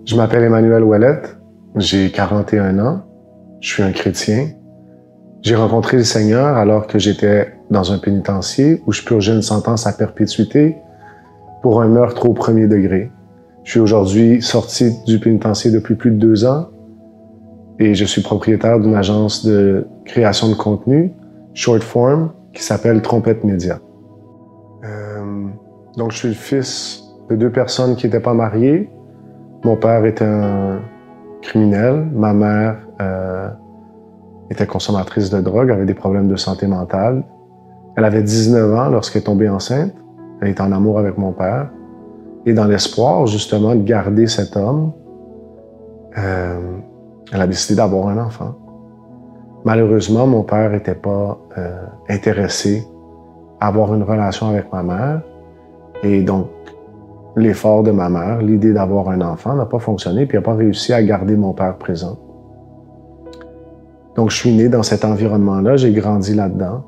Je m'appelle Emmanuel Ouellette, j'ai 41 ans, je suis un chrétien. J'ai rencontré le Seigneur alors que j'étais dans un pénitencier où je purgeais une sentence à perpétuité pour un meurtre au premier degré. Je suis aujourd'hui sorti du pénitencier depuis plus de 2 ans et je suis propriétaire d'une agence de création de contenu, short form, qui s'appelle Trompette Média. Donc je suis le fils de 2 personnes qui n'étaient pas mariées. Mon père était un criminel, ma mère était consommatrice de drogue, avait des problèmes de santé mentale. Elle avait 19 ans lorsqu'elle est tombée enceinte. Elle était en amour avec mon père. Et dans l'espoir, justement, de garder cet homme, elle a décidé d'avoir un enfant. Malheureusement, mon père n'était pas intéressé à avoir une relation avec ma mère. Et donc, l'effort de ma mère, l'idée d'avoir un enfant n'a pas fonctionné, puis elle n'a pas réussi à garder mon père présent. Donc, je suis né dans cet environnement-là, j'ai grandi là-dedans.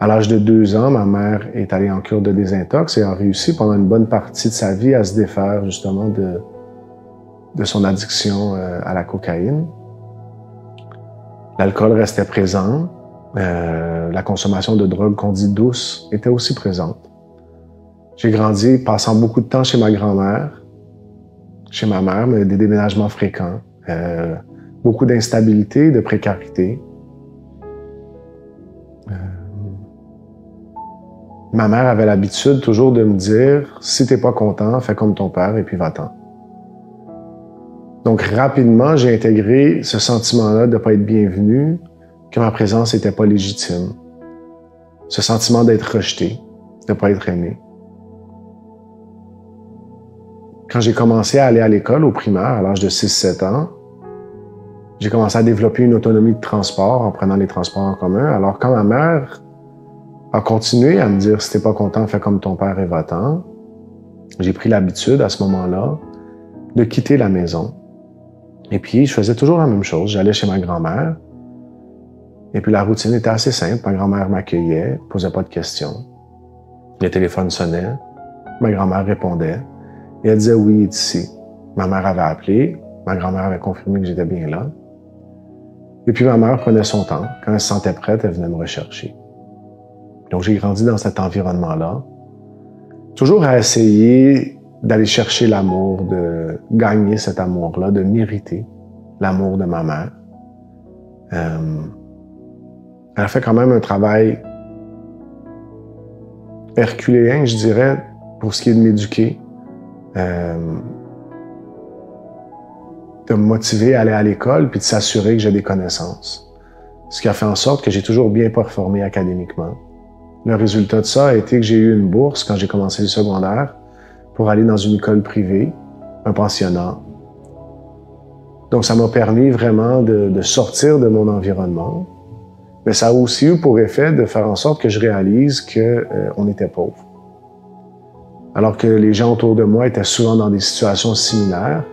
À l'âge de 2 ans, ma mère est allée en cure de désintox et a réussi pendant une bonne partie de sa vie à se défaire justement de son addiction à la cocaïne. L'alcool restait présent. La consommation de drogue qu'on dit douce était aussi présente. J'ai grandi passant beaucoup de temps chez ma grand-mère, chez ma mère, mais des déménagements fréquents, beaucoup d'instabilité, de précarité. Ma mère avait l'habitude toujours de me dire « Si t'es pas content, fais comme ton père et puis va-t'en ». Donc rapidement, j'ai intégré ce sentiment-là de ne pas être bienvenu, que ma présence n'était pas légitime. Ce sentiment d'être rejeté, de ne pas être aimé. Quand j'ai commencé à aller à l'école, au primaire, à l'âge de 6-7 ans, j'ai commencé à développer une autonomie de transport en prenant les transports en commun. Alors quand ma mère a continué à me dire « Si t'es pas content, fais comme ton père et va-t'en », j'ai pris l'habitude à ce moment-là de quitter la maison. Et puis, je faisais toujours la même chose. J'allais chez ma grand-mère. Et puis, la routine était assez simple. Ma grand-mère m'accueillait, posait pas de questions. Le téléphone sonnait. Ma grand-mère répondait. Et elle disait « Oui, il est ici ». Ma mère avait appelé. Ma grand-mère avait confirmé que j'étais bien là. Et puis, ma mère prenait son temps. Quand elle se sentait prête, elle venait me rechercher. Donc, j'ai grandi dans cet environnement-là. Toujours à essayer d'aller chercher l'amour, de gagner cet amour-là, de mériter l'amour de ma mère. Elle a fait quand même un travail herculéen, je dirais, pour ce qui est de m'éduquer, de me motiver à aller à l'école puis de s'assurer que j'ai des connaissances. Ce qui a fait en sorte que j'ai toujours bien performé académiquement. Le résultat de ça a été que j'ai eu une bourse quand j'ai commencé le secondaire pour aller dans une école privée, un pensionnat. Donc, ça m'a permis vraiment de sortir de mon environnement. Mais ça a aussi eu pour effet de faire en sorte que je réalise qu'on était pauvre. Alors que les gens autour de moi étaient souvent dans des situations similaires,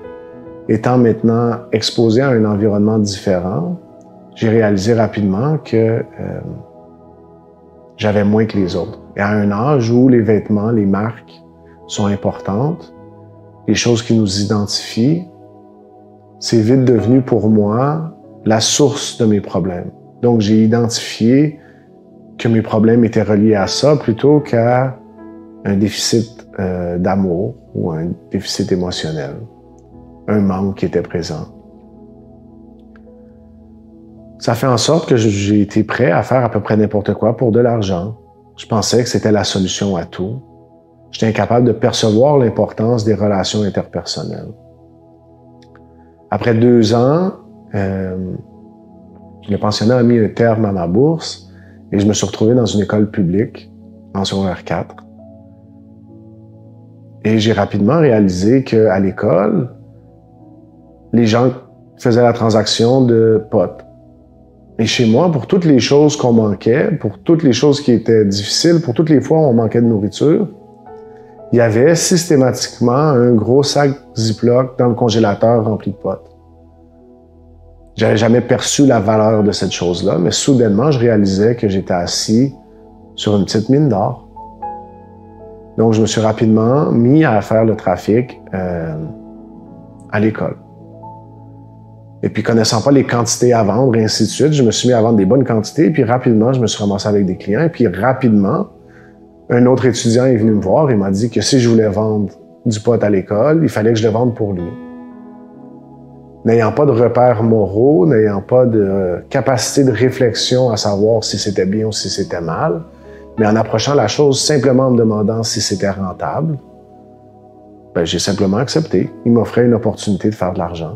étant maintenant exposé à un environnement différent, j'ai réalisé rapidement que j'avais moins que les autres. Et à un âge où les vêtements, les marques sont importantes, les choses qui nous identifient, c'est vite devenu pour moi la source de mes problèmes. Donc, j'ai identifié que mes problèmes étaient reliés à ça plutôt qu'à un déficit d'amour ou un déficit émotionnel, un manque qui était présent. Ça fait en sorte que j'ai été prêt à faire à peu près n'importe quoi pour de l'argent. Je pensais que c'était la solution à tout. J'étais incapable de percevoir l'importance des relations interpersonnelles. Après 2 ans, le pensionnat a mis un terme à ma bourse et je me suis retrouvé dans une école publique en secondaire 4. Et j'ai rapidement réalisé qu'à l'école, les gens faisaient la transaction de potes. Et chez moi, pour toutes les choses qu'on manquait, pour toutes les choses qui étaient difficiles, pour toutes les fois où on manquait de nourriture, il y avait systématiquement un gros sac Ziploc dans le congélateur rempli de potes. J'avais jamais perçu la valeur de cette chose-là, mais soudainement, je réalisais que j'étais assis sur une petite mine d'or. Donc, je me suis rapidement mis à faire le trafic à l'école. Et puis, connaissant pas les quantités à vendre, et ainsi de suite, je me suis mis à vendre des bonnes quantités. Et puis, rapidement, je me suis ramassé avec des clients. Et puis, rapidement, un autre étudiant est venu me voir et m'a dit que si je voulais vendre du pot à l'école, il fallait que je le vende pour lui. N'ayant pas de repères moraux, n'ayant pas de capacité de réflexion à savoir si c'était bien ou si c'était mal, mais en approchant la chose simplement en me demandant si c'était rentable, ben, j'ai simplement accepté. Il m'offrait une opportunité de faire de l'argent.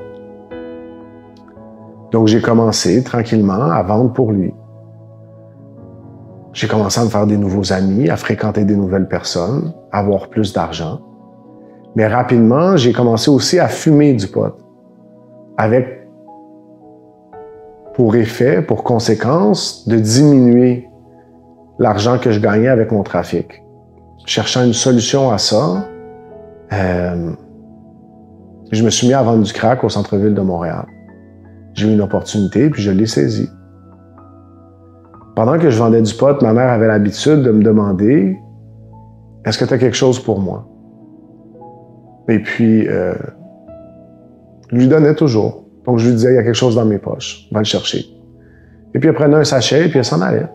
Donc, j'ai commencé tranquillement à vendre pour lui. J'ai commencé à me faire des nouveaux amis, à fréquenter des nouvelles personnes, à avoir plus d'argent. Mais rapidement, j'ai commencé aussi à fumer du pot, avec pour effet, pour conséquence, de diminuer l'argent que je gagnais avec mon trafic. Cherchant une solution à ça, je me suis mis à vendre du crack au centre-ville de Montréal. J'ai eu une opportunité, puis je l'ai saisie. Pendant que je vendais du pot, ma mère avait l'habitude de me demander « Est-ce que tu as quelque chose pour moi? » Et puis, je lui donnais toujours. Donc, je lui disais « Il y a quelque chose dans mes poches, va le chercher. » Et puis, elle prenait un sachet, et puis elle s'en allait.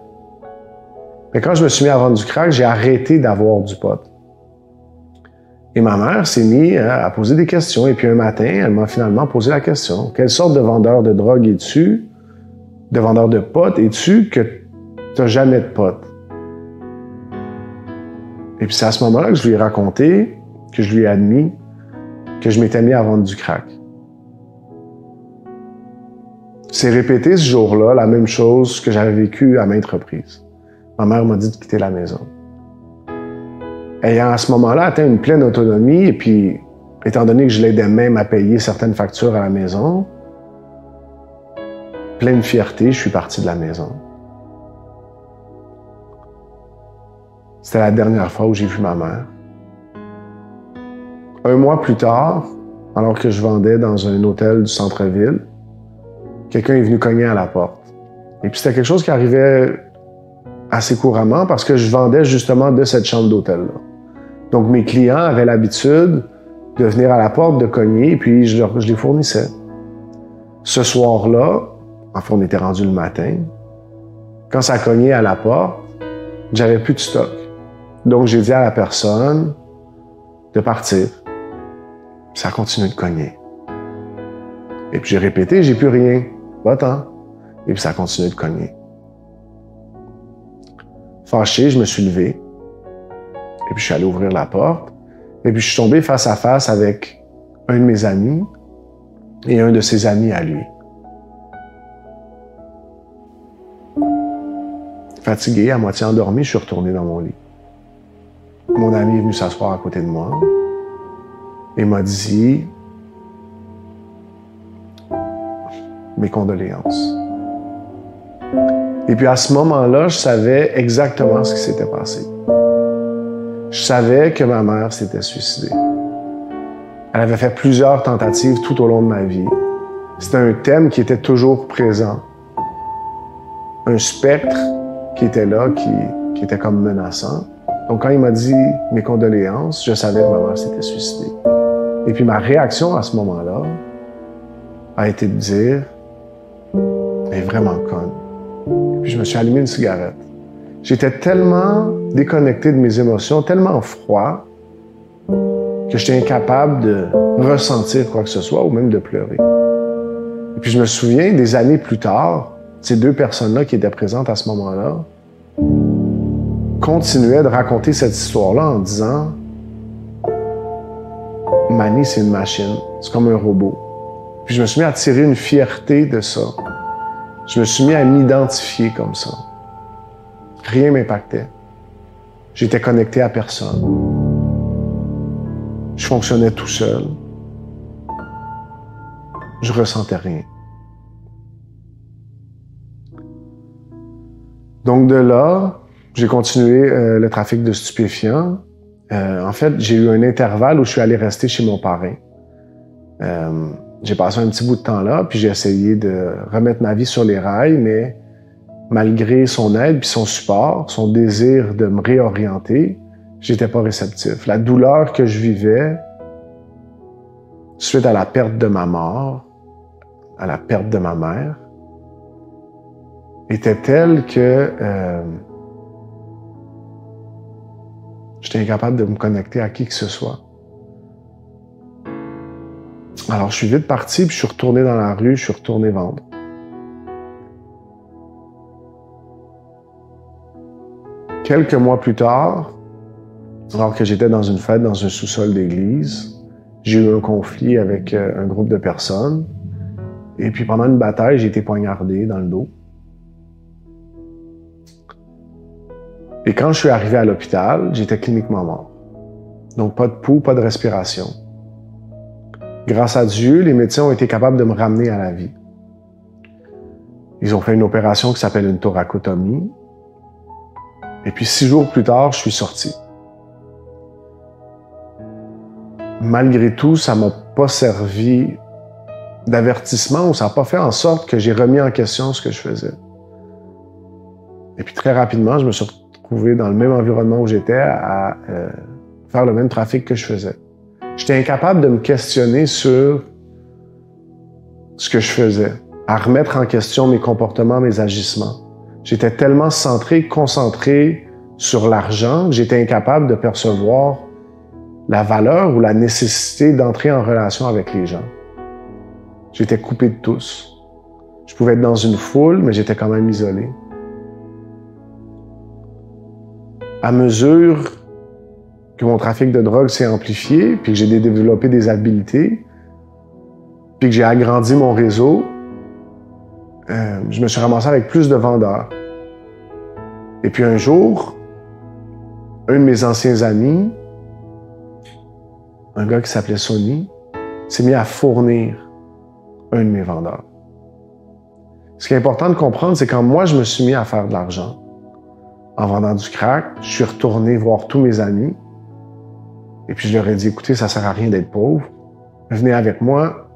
Mais quand je me suis mis à vendre du crack, j'ai arrêté d'avoir du pot. Et ma mère s'est mise à poser des questions. Et puis un matin, elle m'a finalement posé la question. Quelle sorte de vendeur de drogue es-tu? De vendeur de pot es-tu que tu n'as jamais de pot? Et puis c'est à ce moment-là que je lui ai raconté, que je lui ai admis que je m'étais mis à vendre du crack. C'est répété ce jour-là la même chose que j'avais vécu à maintes reprises. Ma mère m'a dit de quitter la maison. Ayant à ce moment-là atteint une pleine autonomie, et puis, étant donné que je l'aidais même à payer certaines factures à la maison, pleine fierté, je suis parti de la maison. C'était la dernière fois où j'ai vu ma mère. Un mois plus tard, alors que je vendais dans un hôtel du centre-ville, quelqu'un est venu cogner à la porte. Et puis c'était quelque chose qui arrivait assez couramment parce que je vendais justement de cette chambre d'hôtel-là. Donc, mes clients avaient l'habitude de venir à la porte, de cogner, et puis je les fournissais. Ce soir-là, enfin, on était rendu le matin, quand ça cognait à la porte, j'avais plus de stock. Donc, j'ai dit à la personne de partir. Ça a continué de cogner. Et puis, j'ai répété, j'ai plus rien. Va-t'en. Et puis, ça a continué de cogner. Fâché, je me suis levé. Et puis, je suis allé ouvrir la porte. Et puis, je suis tombé face à face avec un de mes amis et un de ses amis à lui. Fatigué, à moitié endormi, je suis retourné dans mon lit. Mon ami est venu s'asseoir à côté de moi et m'a dit mes condoléances. Et puis, à ce moment-là, je savais exactement ce qui s'était passé. Je savais que ma mère s'était suicidée. Elle avait fait plusieurs tentatives tout au long de ma vie. C'était un thème qui était toujours présent. Un spectre qui était là, qui était comme menaçant. Donc, quand il m'a dit mes condoléances, je savais que ma mère s'était suicidée. Et puis, ma réaction à ce moment-là a été de dire « Elle est vraiment conne ». Et puis, je me suis allumé une cigarette. J'étais tellement déconnecté de mes émotions, tellement froid, que j'étais incapable de ressentir quoi que ce soit ou même de pleurer. Et puis je me souviens, des années plus tard, ces deux personnes-là qui étaient présentes à ce moment-là continuaient de raconter cette histoire-là en disant « Manny, c'est une machine, c'est comme un robot ». Puis je me suis mis à tirer une fierté de ça. Je me suis mis à m'identifier comme ça. Rien m'impactait. J'étais connecté à personne. Je fonctionnais tout seul. Je ressentais rien. Donc de là, j'ai continué le trafic de stupéfiants. En fait, j'ai eu un intervalle où je suis allé rester chez mon parrain. J'ai passé un petit bout de temps là, puis j'ai essayé de remettre ma vie sur les rails, mais malgré son aide puis son support, son désir de me réorienter, j'étais pas réceptif. La douleur que je vivais suite à la perte de ma mort, à la perte de ma mère, était telle que j'étais incapable de me connecter à qui que ce soit. Alors, je suis vite parti, puis je suis retourné dans la rue, je suis retourné vendre. Quelques mois plus tard, alors que j'étais dans une fête dans un sous-sol d'église, j'ai eu un conflit avec un groupe de personnes. Et puis pendant une bataille, j'ai été poignardé dans le dos. Et quand je suis arrivé à l'hôpital, j'étais cliniquement mort. Donc pas de pouls, pas de respiration. Grâce à Dieu, les médecins ont été capables de me ramener à la vie. Ils ont fait une opération qui s'appelle une thoracotomie. Et puis 6 jours plus tard, je suis sorti. Malgré tout, ça m'a pas servi d'avertissement ou ça n'a pas fait en sorte que j'ai remis en question ce que je faisais. Et puis très rapidement, je me suis retrouvé dans le même environnement où j'étais à faire le même trafic que je faisais. J'étais incapable de me questionner sur ce que je faisais, à remettre en question mes comportements, mes agissements. J'étais tellement centré, concentré sur l'argent que j'étais incapable de percevoir la valeur ou la nécessité d'entrer en relation avec les gens. J'étais coupé de tous. Je pouvais être dans une foule, mais j'étais quand même isolé. À mesure que mon trafic de drogue s'est amplifié, puis que j'ai développé des habiletés, puis que j'ai agrandi mon réseau, je me suis ramassé avec plus de vendeurs. Et puis un jour, un de mes anciens amis, un gars qui s'appelait Sonny, s'est mis à fournir un de mes vendeurs. Ce qui est important de comprendre, c'est quand moi, je me suis mis à faire de l'argent en vendant du crack, je suis retourné voir tous mes amis et puis je leur ai dit, écoutez, ça sert à rien d'être pauvre. Venez avec moi.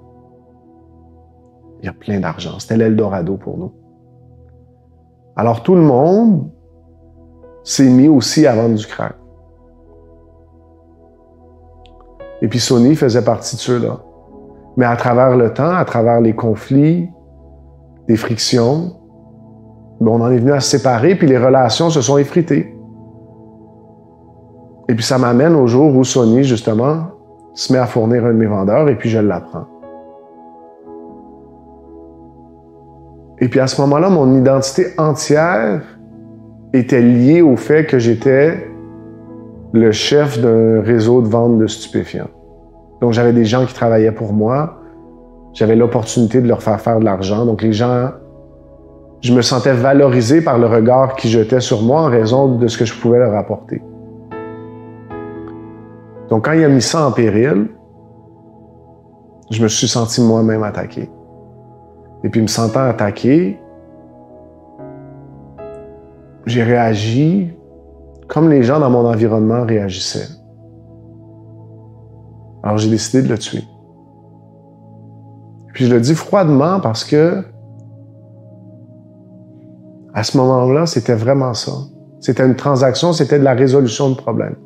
Il y a plein d'argent. C'était l'Eldorado pour nous. Alors tout le monde s'est mis aussi à vendre du crack. Et puis Sonny faisait partie de ceux-là. Mais à travers le temps, à travers les conflits, les frictions, on en est venu à se séparer, puis les relations se sont effritées. Et puis ça m'amène au jour où Sonny, justement, se met à fournir un de mes vendeurs, et puis je l'apprends. Et puis à ce moment-là, mon identité entière était liée au fait que j'étais le chef d'un réseau de vente de stupéfiants. Donc j'avais des gens qui travaillaient pour moi, j'avais l'opportunité de leur faire faire de l'argent. Donc les gens, je me sentais valorisé par le regard qu'ils jetaient sur moi en raison de ce que je pouvais leur apporter. Donc quand il a mis ça en péril, je me suis senti moi-même attaqué. Et puis me sentant attaqué, j'ai réagi comme les gens dans mon environnement réagissaient. Alors j'ai décidé de le tuer. Puis je le dis froidement parce que à ce moment-là, c'était vraiment ça. C'était une transaction, c'était de la résolution de problème.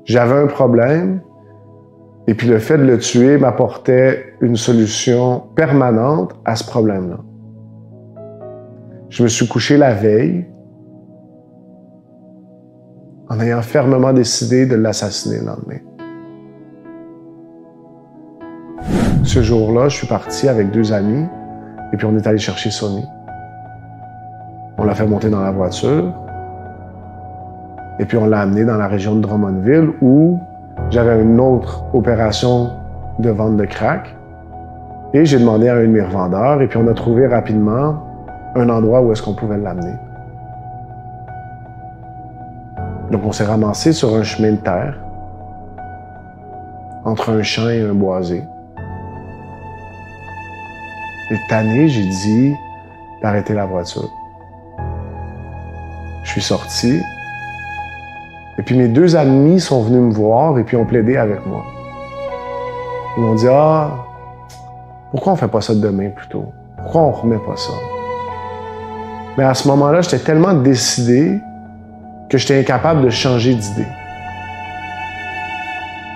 J'avais un problème, et puis le fait de le tuer m'apportait une solution permanente à ce problème-là. Je me suis couché la veille en ayant fermement décidé de l'assassiner le lendemain. Ce jour-là, je suis parti avec 2 amis, et puis on est allé chercher Sonny. On l'a fait monter dans la voiture, et puis on l'a amené dans la région de Drummondville où j'avais une autre opération de vente de crack. Et j'ai demandé à un de mes revendeurs, et puis on a trouvé rapidement un endroit où est-ce qu'on pouvait l'amener. Donc on s'est ramassé sur un chemin de terre, entre un champ et un boisé. Et tanné, j'ai dit d'arrêter la voiture. Je suis sorti. Et puis mes 2 amis sont venus me voir et puis ont plaidé avec moi. Ils m'ont dit, pourquoi on fait pas ça demain plutôt? Pourquoi on remet pas ça? Mais à ce moment-là, j'étais tellement décidé que j'étais incapable de changer d'idée.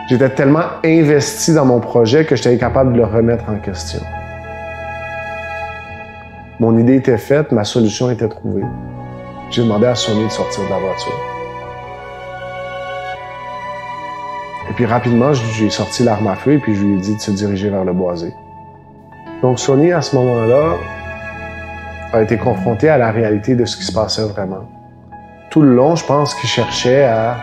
J'étais tellement investi dans mon projet que j'étais incapable de le remettre en question. Mon idée était faite, ma solution était trouvée. J'ai demandé à Sonia de sortir de la voiture. Et puis rapidement, j'ai sorti l'arme à feu et puis je lui ai dit de se diriger vers le boisé. Donc Sonia, à ce moment-là, a été confrontée à la réalité de ce qui se passait vraiment. Tout le long, je pense qu'il cherchait à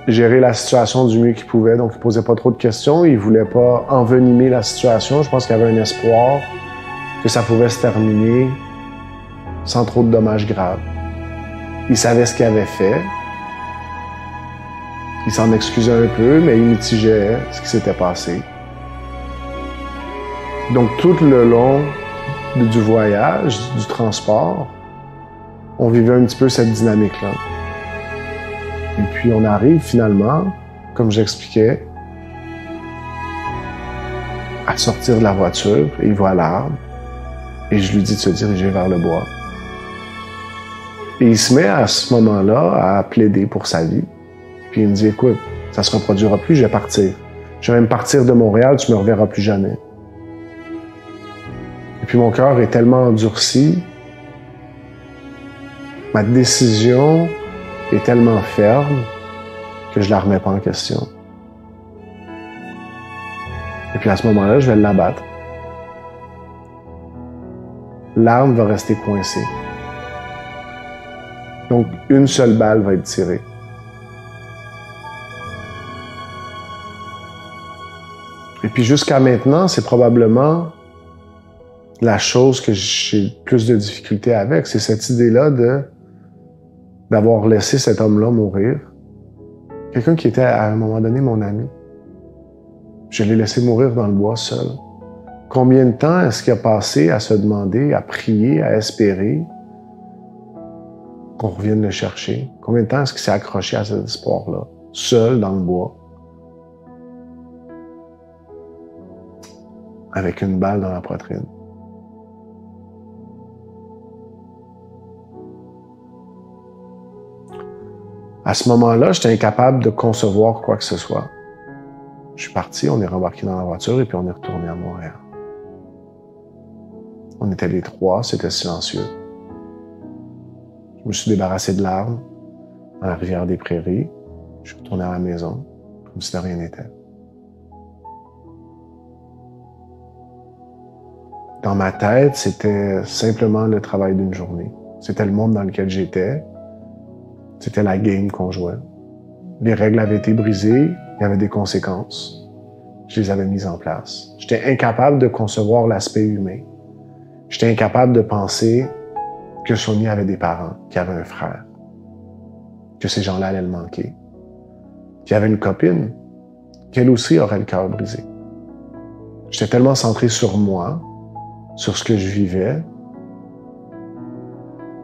gérer la situation du mieux qu'il pouvait, donc il posait pas trop de questions, il voulait pas envenimer la situation. Je pense qu'il y avait un espoir que ça pouvait se terminer sans trop de dommages graves. Il savait ce qu'il avait fait. Il s'en excusait un peu, mais il mitigeait ce qui s'était passé. Donc tout le long du voyage, du transport, on vivait un petit peu cette dynamique-là. Et puis on arrive finalement, comme j'expliquais, à sortir de la voiture, et il voit l'arbre, et je lui dis de se diriger vers le bois. Et il se met à ce moment-là à plaider pour sa vie. Puis il me dit, écoute, ça se reproduira plus, je vais partir. Je vais même partir de Montréal, tu me reverras plus jamais. Et puis mon cœur est tellement endurci, ma décision est tellement ferme que je la remets pas en question. Et puis à ce moment-là, je vais l'abattre. L'arme va rester coincée. Donc, une seule balle va être tirée. Et puis jusqu'à maintenant, c'est probablement la chose que j'ai plus de difficulté avec, c'est cette idée-là d'avoir laissé cet homme-là mourir. Quelqu'un qui était à un moment donné mon ami. Je l'ai laissé mourir dans le bois seul. Combien de temps est-ce qu'il a passé à se demander, à prier, à espérer qu'on revienne le chercher? Combien de temps est-ce qu'il s'est accroché à cet espoir-là, seul dans le bois, avec une balle dans la poitrine? À ce moment-là, j'étais incapable de concevoir quoi que ce soit. Je suis parti, on est rembarqué dans la voiture et puis on est retourné à Montréal. On était les trois, c'était silencieux. Je me suis débarrassé de l'arme dans la rivière des Prairies. Je suis retourné à la maison, comme si de rien n'était. Dans ma tête, c'était simplement le travail d'une journée. C'était le monde dans lequel j'étais. C'était la game qu'on jouait. Les règles avaient été brisées, il y avait des conséquences. Je les avais mises en place. J'étais incapable de concevoir l'aspect humain. J'étais incapable de penser que Sonia avait des parents, qu'il y avait un frère, que ces gens-là allaient le manquer, qu'il y avait une copine, qu'elle aussi aurait le cœur brisé. J'étais tellement centré sur moi, sur ce que je vivais,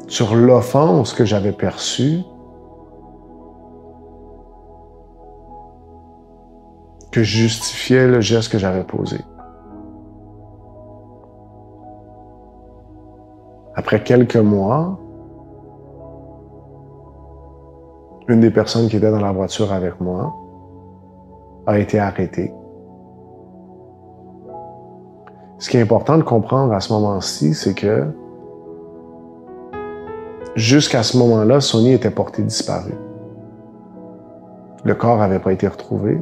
sur l'offense que j'avais perçue, que je justifiais le geste que j'avais posé. Après quelques mois, une des personnes qui était dans la voiture avec moi a été arrêtée. Ce qui est important de comprendre à ce moment-ci, c'est que jusqu'à ce moment-là, Sonia était portée disparue. Le corps n'avait pas été retrouvé.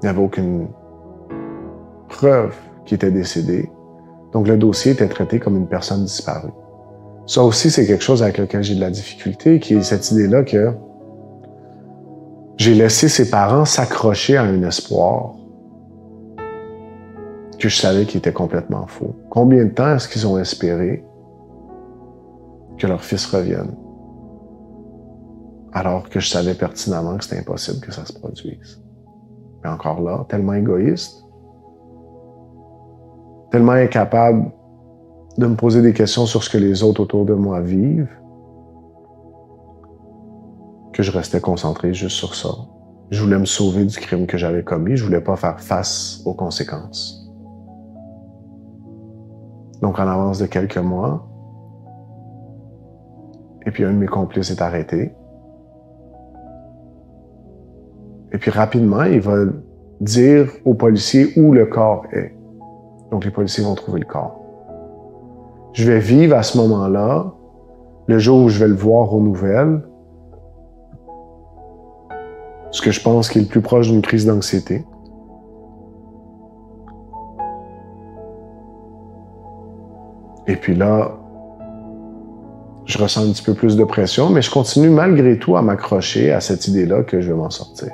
Il n'y avait aucune preuve qu'il était décédé. Donc, le dossier était traité comme une personne disparue. Ça aussi, c'est quelque chose avec lequel j'ai de la difficulté, qui est cette idée-là que j'ai laissé ses parents s'accrocher à un espoir que je savais qu'il était complètement faux. Combien de temps est-ce qu'ils ont espéré que leur fils revienne? Alors que je savais pertinemment que c'était impossible que ça se produise. Mais encore là, tellement égoïste, tellement incapable de me poser des questions sur ce que les autres autour de moi vivent, que je restais concentré juste sur ça. Je voulais me sauver du crime que j'avais commis, je voulais pas faire face aux conséquences. Donc, en avance de quelques mois, et puis un de mes complices est arrêté. Et puis rapidement, il va dire aux policiers où le corps est. Donc les policiers vont trouver le corps. Je vais vivre à ce moment-là, le jour où je vais le voir aux nouvelles, ce que je pense qui est le plus proche d'une crise d'anxiété. Et puis là, je ressens un petit peu plus de pression, mais je continue malgré tout à m'accrocher à cette idée-là que je vais m'en sortir.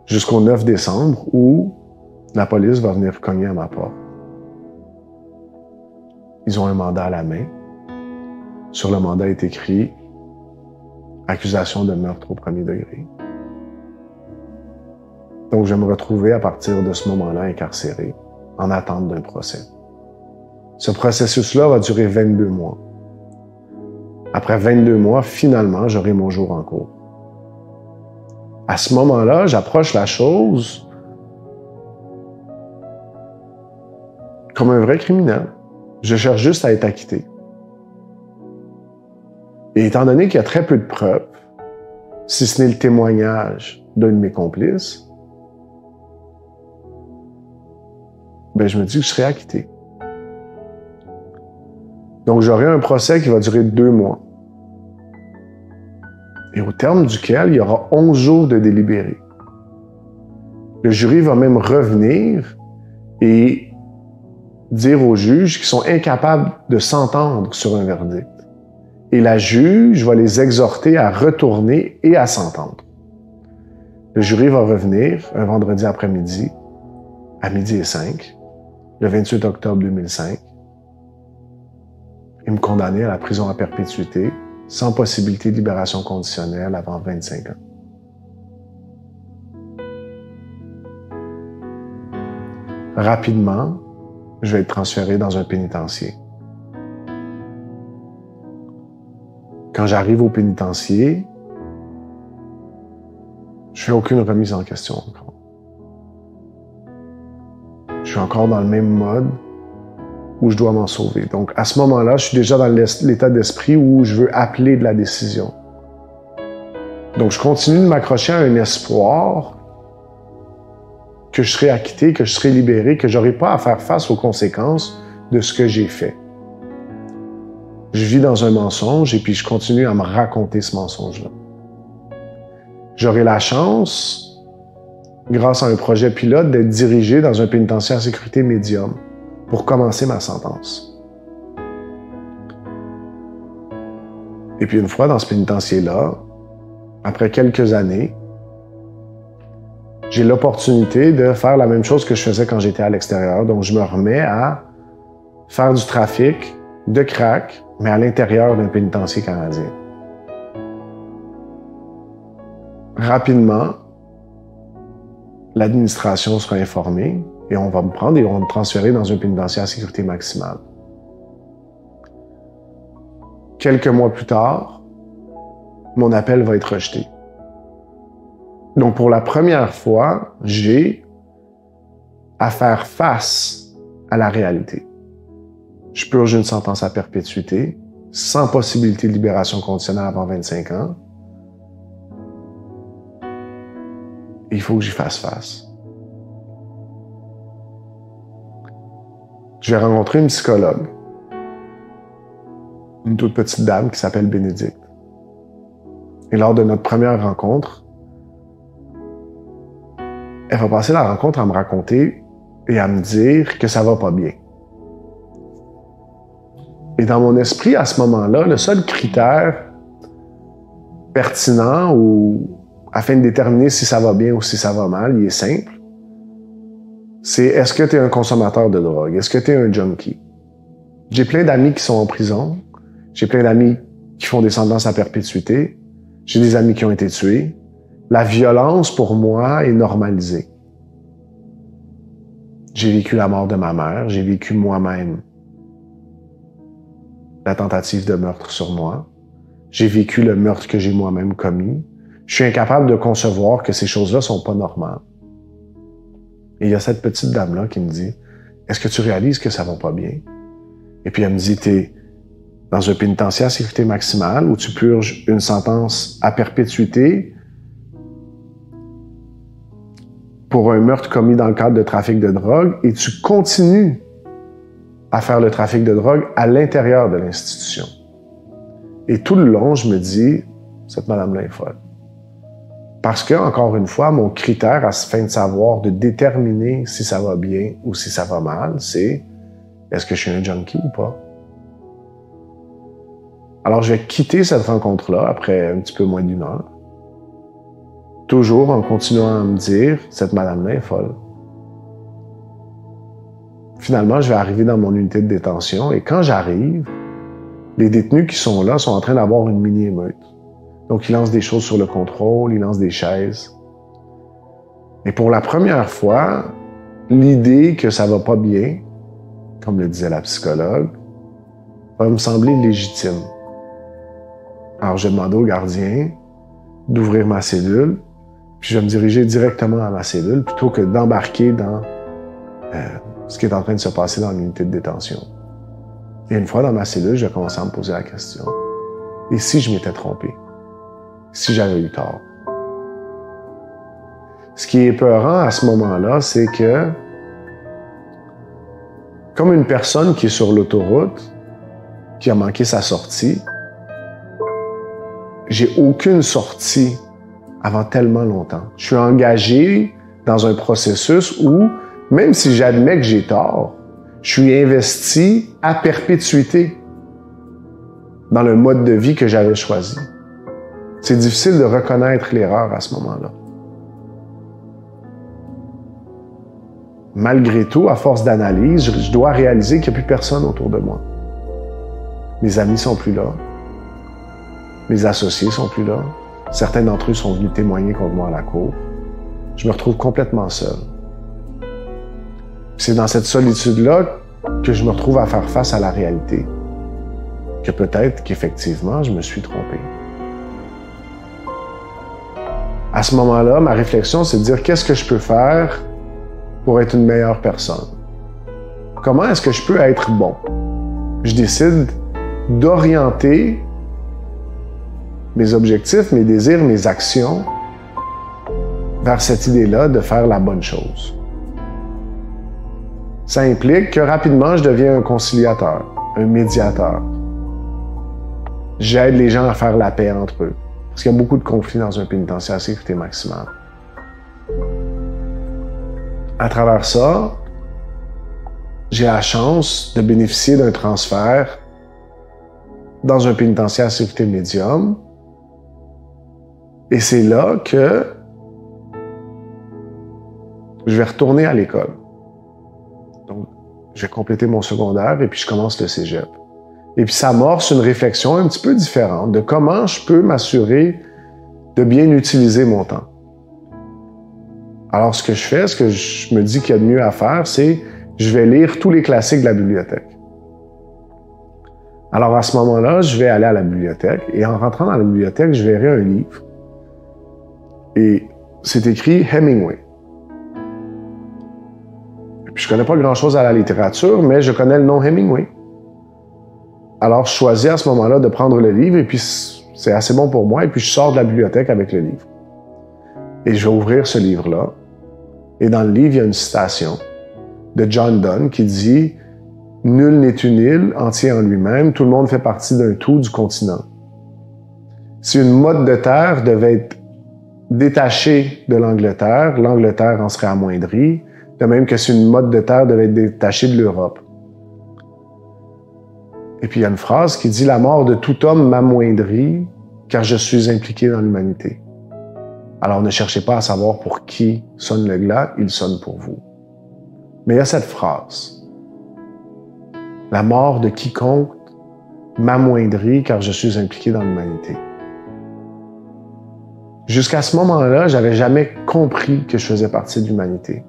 Jusqu'au 9 décembre où la police va venir cogner à ma porte. Ils ont un mandat à la main. Sur le mandat est écrit « Accusation de meurtre au premier degré ». Donc, je vais me retrouver à partir de ce moment-là incarcéré, en attente d'un procès. Ce processus-là va durer 22 mois. Après 22 mois, finalement, j'aurai mon jour en cours. À ce moment-là, j'approche la chose comme un vrai criminel. Je cherche juste à être acquitté. Et étant donné qu'il y a très peu de preuves, si ce n'est le témoignage d'un de mes complices, ben je me dis que je serai acquitté. Donc, j'aurai un procès qui va durer 2 mois. Et au terme duquel il y aura 11 jours de délibéré. Le jury va même revenir et dire aux juges qu'ils sont incapables de s'entendre sur un verdict. Et la juge va les exhorter à retourner et à s'entendre. Le jury va revenir un vendredi après-midi, à 12h05, le 28 octobre 2005, et me condamner à la prison à perpétuité, sans possibilité de libération conditionnelle avant 25 ans. Rapidement, je vais être transféré dans un pénitencier. Quand j'arrive au pénitencier, je fais aucune remise en question encore. Je suis encore dans le même mode où je dois m'en sauver. Donc, à ce moment-là, je suis déjà dans l'état d'esprit où je veux appeler de la décision. Donc, je continue de m'accrocher à un espoir que je serai acquitté, que je serai libéré, que j'aurai pas à faire face aux conséquences de ce que j'ai fait. Je vis dans un mensonge et puis je continue à me raconter ce mensonge-là. J'aurai la chance, grâce à un projet pilote, d'être dirigé dans un pénitencier à sécurité médium pour commencer ma sentence. Et puis une fois dans ce pénitencier-là, après quelques années, j'ai l'opportunité de faire la même chose que je faisais quand j'étais à l'extérieur. Donc je me remets à faire du trafic de crack, mais à l'intérieur d'un pénitencier canadien. Rapidement, l'administration sera informée et on va me prendre et on va me transférer dans un pénitencier à sécurité maximale. Quelques mois plus tard, mon appel va être rejeté. Donc, pour la première fois, j'ai à faire face à la réalité. Je purge une sentence à perpétuité, sans possibilité de libération conditionnelle avant 25 ans. Et il faut que j'y fasse face. Je vais rencontrer une psychologue, une toute petite dame qui s'appelle Bénédicte. Et lors de notre première rencontre, elle va passer la rencontre à me raconter et à me dire que ça va pas bien. Et dans mon esprit, à ce moment-là, le seul critère pertinent ou afin de déterminer si ça va bien ou si ça va mal, il est simple. C'est est-ce que tu es un consommateur de drogue? Est-ce que tu es un junkie? J'ai plein d'amis qui sont en prison. J'ai plein d'amis qui font des sentences à perpétuité. J'ai des amis qui ont été tués. La violence, pour moi, est normalisée. J'ai vécu la mort de ma mère. J'ai vécu moi-même la tentative de meurtre sur moi. J'ai vécu le meurtre que j'ai moi-même commis. Je suis incapable de concevoir que ces choses-là sont pas normales. Et il y a cette petite dame-là qui me dit « Est-ce que tu réalises que ça va pas bien? » Et puis elle me dit « T'es dans un pénitencier à sécurité maximale où tu purges une sentence à perpétuité pour un meurtre commis dans le cadre de trafic de drogue et tu continues à faire le trafic de drogue à l'intérieur de l'institution. Et tout le long, je me dis, cette madame-là est folle. Parce que, encore une fois, mon critère à ce fin de savoir, de déterminer si ça va bien ou si ça va mal, c'est est-ce que je suis un junkie ou pas? Alors, je vais quitter cette rencontre-là après un petit peu moins d'1 heure. Toujours en continuant à me dire, cette madame-là est folle. Finalement, je vais arriver dans mon unité de détention et quand j'arrive, les détenus qui sont là sont en train d'avoir une mini-émeute. Donc, ils lancent des choses sur le contrôle, ils lancent des chaises. Et pour la première fois, l'idée que ça va pas bien, comme le disait la psychologue, va me sembler légitime. Alors, je vais demander au gardien d'ouvrir ma cellule, puis je vais me diriger directement à ma cellule plutôt que d'embarquer dans ce qui est en train de se passer dans l'unité de détention. Et une fois dans ma cellule, je vais commencer à me poser la question. Et si je m'étais trompé? Si j'avais eu tort? Ce qui est épeurant à ce moment-là, c'est que, comme une personne qui est sur l'autoroute, qui a manqué sa sortie, j'ai aucune sortie avant tellement longtemps. Je suis engagé dans un processus où, même si j'admets que j'ai tort, je suis investi à perpétuité dans le mode de vie que j'avais choisi. C'est difficile de reconnaître l'erreur à ce moment-là. Malgré tout, à force d'analyse, je dois réaliser qu'il n'y a plus personne autour de moi. Mes amis sont plus là. Mes associés sont plus là. Certains d'entre eux sont venus témoigner contre moi à la cour. Je me retrouve complètement seul. C'est dans cette solitude-là que je me retrouve à faire face à la réalité. Que peut-être qu'effectivement, je me suis trompé. À ce moment-là, ma réflexion, c'est de dire qu'est-ce que je peux faire pour être une meilleure personne? Comment est-ce que je peux être bon? Je décide d'orienter mes objectifs, mes désirs, mes actions vers cette idée-là de faire la bonne chose. Ça implique que rapidement, je deviens un conciliateur, un médiateur. J'aide les gens à faire la paix entre eux. Parce qu'il y a beaucoup de conflits dans un pénitencier à sécurité maximale. À travers ça, j'ai la chance de bénéficier d'un transfert dans un pénitencier à sécurité médium. Et c'est là que je vais retourner à l'école. Donc, je vais compléter mon secondaire et puis je commence le cégep. Et puis ça amorce une réflexion un petit peu différente de comment je peux m'assurer de bien utiliser mon temps. Alors, ce que je fais, ce que je me dis qu'il y a de mieux à faire, c'est je vais lire tous les classiques de la bibliothèque. Alors, à ce moment-là, je vais aller à la bibliothèque et en rentrant dans la bibliothèque, je verrai un livre. Et c'est écrit Hemingway. Et puis, je connais pas grand-chose à la littérature, mais je connais le nom Hemingway. Alors, je choisis à ce moment-là de prendre le livre et puis c'est assez bon pour moi. Et puis, je sors de la bibliothèque avec le livre. Et je vais ouvrir ce livre-là. Et dans le livre, il y a une citation de John Donne qui dit « Nul n'est une île entier en lui-même, tout le monde fait partie d'un tout du continent. Si une motte de terre devait être détachée de l'Angleterre, l'Angleterre en serait amoindrie, de même que si une motte de terre devait être détachée de l'Europe. » Et puis il y a une phrase qui dit « La mort de tout homme m'amoindrit, car je suis impliqué dans l'humanité. » Alors ne cherchez pas à savoir pour qui sonne le glas, il sonne pour vous. Mais il y a cette phrase. « La mort de quiconque m'amoindrit, car je suis impliqué dans l'humanité. » Jusqu'à ce moment-là, j'avais jamais compris que je faisais partie de l'humanité.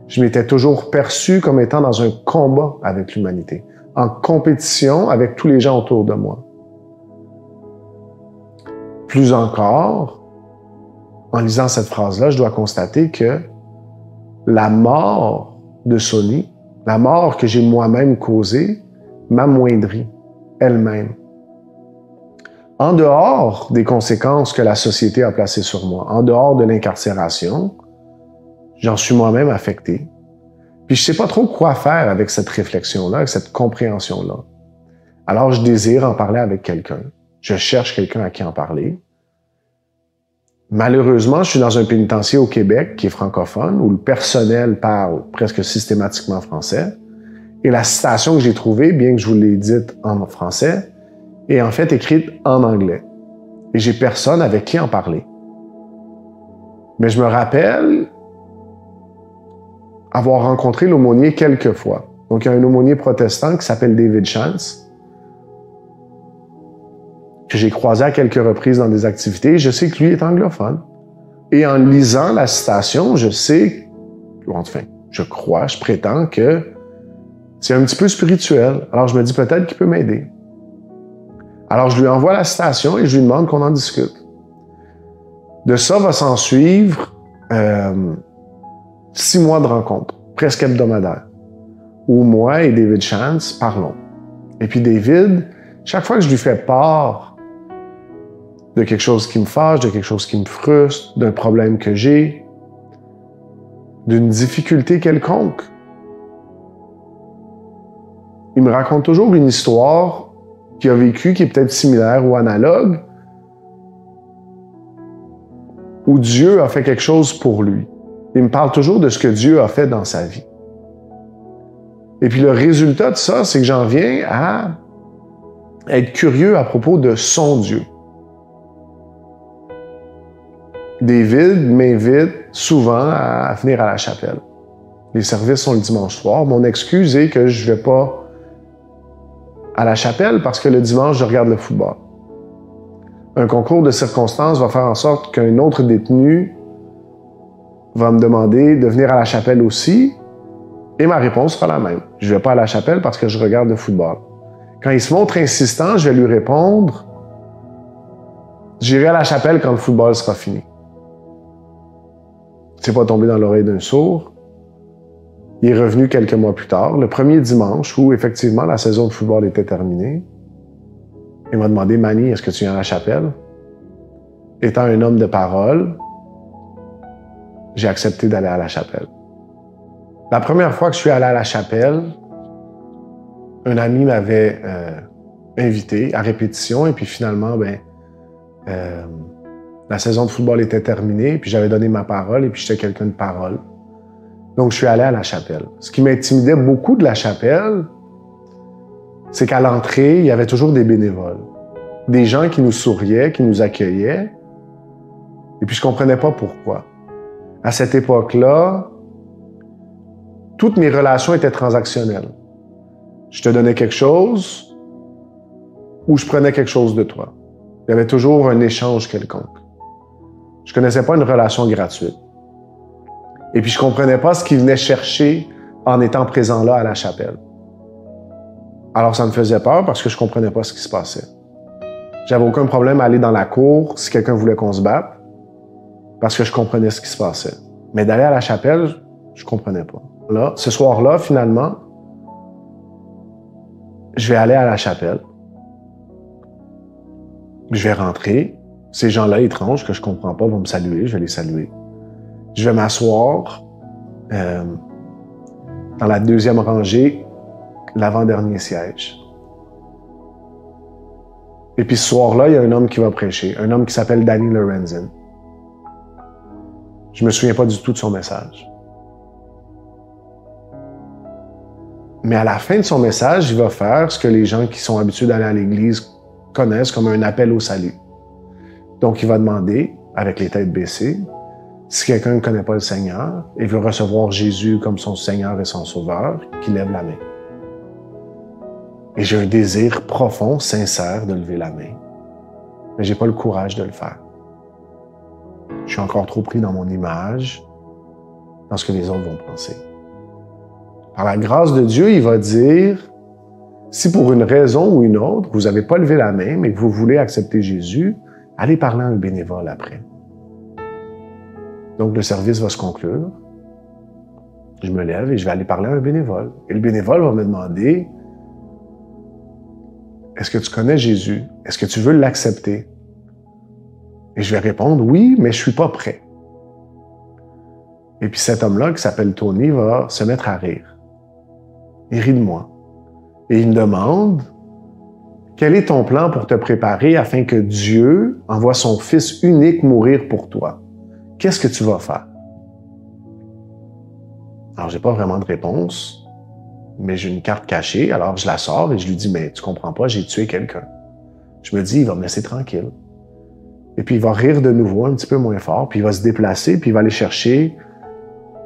Je m'étais toujours perçu comme étant dans un combat avec l'humanité, en compétition avec tous les gens autour de moi. Plus encore, en lisant cette phrase-là, je dois constater que la mort de Sonny, la mort que j'ai moi-même causée, m'amoindrit elle-même. En dehors des conséquences que la société a placées sur moi, en dehors de l'incarcération, J'en suis moi-même affecté. Puis je sais pas trop quoi faire avec cette réflexion-là, avec cette compréhension-là. Alors je désire en parler avec quelqu'un. Je cherche quelqu'un à qui en parler. Malheureusement, je suis dans un pénitencier au Québec qui est francophone, où le personnel parle presque systématiquement français. Et la citation que j'ai trouvée, bien que je vous l'ai dite en français, est en fait écrite en anglais. Et j'ai personne avec qui en parler. Mais je me rappelle avoir rencontré l'aumônier quelques fois. Donc, il y a un aumônier protestant qui s'appelle David Chance, que j'ai croisé à quelques reprises dans des activités. Je sais que lui est anglophone. Et en lisant la citation, je sais, enfin, je crois, je prétends que c'est un petit peu spirituel. Alors, je me dis peut-être qu'il peut m'aider. Alors, je lui envoie la citation et je lui demande qu'on en discute. De ça va s'en suivre 6 mois de rencontres, presque hebdomadaires, où moi et David Chance parlons. Et puis David, chaque fois que je lui fais part de quelque chose qui me fâche, de quelque chose qui me frustre, d'un problème que j'ai, d'une difficulté quelconque, il me raconte toujours une histoire qu'il a vécue, qui est peut-être similaire ou analogue, où Dieu a fait quelque chose pour lui. Il me parle toujours de ce que Dieu a fait dans sa vie. Et puis le résultat de ça, c'est que j'en viens à être curieux à propos de son Dieu. David m'invite souvent à venir à la chapelle. Les services sont le dimanche soir. Mon excuse est que je ne vais pas à la chapelle parce que le dimanche, je regarde le football. Un concours de circonstances va faire en sorte qu'un autre détenu va me demander de venir à la chapelle aussi, et ma réponse sera la même. Je ne vais pas à la chapelle parce que je regarde le football. Quand il se montre insistant, je vais lui répondre « J'irai à la chapelle quand le football sera fini. » C'est pas tombé dans l'oreille d'un sourd. Il est revenu quelques mois plus tard, le premier dimanche où effectivement la saison de football était terminée. Il m'a demandé « Manny, est-ce que tu viens à la chapelle? » Étant un homme de parole, j'ai accepté d'aller à la chapelle. La première fois que je suis allé à la chapelle, un ami m'avait invité à répétition et puis finalement, la saison de football était terminée puis j'avais donné ma parole et puis j'étais quelqu'un de parole. Donc, je suis allé à la chapelle. Ce qui m'intimidait beaucoup de la chapelle, c'est qu'à l'entrée, il y avait toujours des bénévoles. Des gens qui nous souriaient, qui nous accueillaient. Et puis, je comprenais pas pourquoi. À cette époque-là, toutes mes relations étaient transactionnelles. Je te donnais quelque chose ou je prenais quelque chose de toi. Il y avait toujours un échange quelconque. Je connaissais pas une relation gratuite. Et puis, je comprenais pas ce qu'ils venaient chercher en étant présent là à la chapelle. Alors, ça me faisait peur parce que je comprenais pas ce qui se passait. J'avais aucun problème à aller dans la cour si quelqu'un voulait qu'on se batte parce que je comprenais ce qui se passait. Mais d'aller à la chapelle, je comprenais pas. Là, ce soir-là, finalement, je vais aller à la chapelle. Je vais rentrer. Ces gens-là étranges que je comprends pas vont me saluer. Je vais les saluer. Je vais m'asseoir dans la deuxième rangée, l'avant-dernier siège. Et puis ce soir-là, il y a un homme qui va prêcher, un homme qui s'appelle Danny Lorenzen. Je me souviens pas du tout de son message. Mais à la fin de son message, il va faire ce que les gens qui sont habitués d'aller à l'église connaissent comme un appel au salut. Donc il va demander, avec les têtes baissées, si quelqu'un ne connaît pas le Seigneur et veut recevoir Jésus comme son Seigneur et son Sauveur, qu'il lève la main. Et j'ai un désir profond, sincère de lever la main. Mais j'ai pas le courage de le faire. Je suis encore trop pris dans mon image, dans ce que les autres vont penser. Par la grâce de Dieu, il va dire, si pour une raison ou une autre, vous n'avez pas levé la main, mais que vous voulez accepter Jésus, allez parler à un bénévole après. Donc, le service va se conclure. Je me lève et je vais aller parler à un bénévole. Et le bénévole va me demander, est-ce que tu connais Jésus? Est-ce que tu veux l'accepter? Et je vais répondre, oui, mais je suis pas prêt. Et puis cet homme-là, qui s'appelle Tony, va se mettre à rire. Il rit de moi. Et il me demande, quel est ton plan pour te préparer afin que Dieu envoie son Fils unique mourir pour toi? Qu'est-ce que tu vas faire? Alors, j'ai pas vraiment de réponse, mais j'ai une carte cachée, alors je la sors et je lui dis, mais tu comprends pas, j'ai tué quelqu'un. Je me dis, il va me laisser tranquille. Et puis, il va rire de nouveau, un petit peu moins fort, puis il va se déplacer, puis il va aller chercher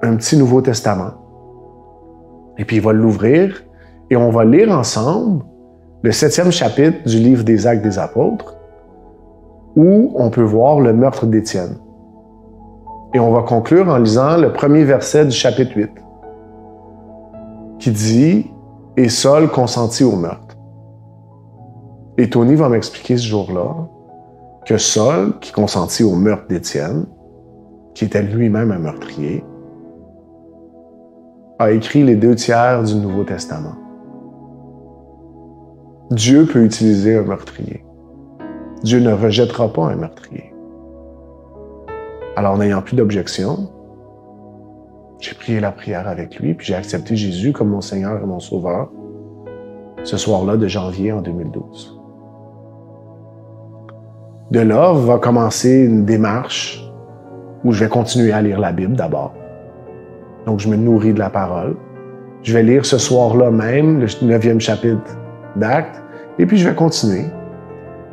un petit Nouveau Testament. Et puis, il va l'ouvrir, et on va lire ensemble le 7e chapitre du livre des Actes des Apôtres, où on peut voir le meurtre d'Étienne. Et on va conclure en lisant le premier verset du chapitre 8, qui dit « Et Saul consentit au meurtre ». Et Tony va m'expliquer ce jour-là que Saul, qui consentit au meurtre d'Étienne, qui était lui-même un meurtrier, a écrit les 2/3 du Nouveau Testament. Dieu peut utiliser un meurtrier. Dieu ne rejettera pas un meurtrier. Alors, n'ayant plus d'objection, j'ai prié la prière avec lui, puis j'ai accepté Jésus comme mon Seigneur et mon Sauveur ce soir-là de janvier en 2012. De là, va commencer une démarche où je vais continuer à lire la Bible d'abord. Donc, je me nourris de la parole. Je vais lire ce soir-là même le 9e chapitre d'Actes, et puis je vais continuer.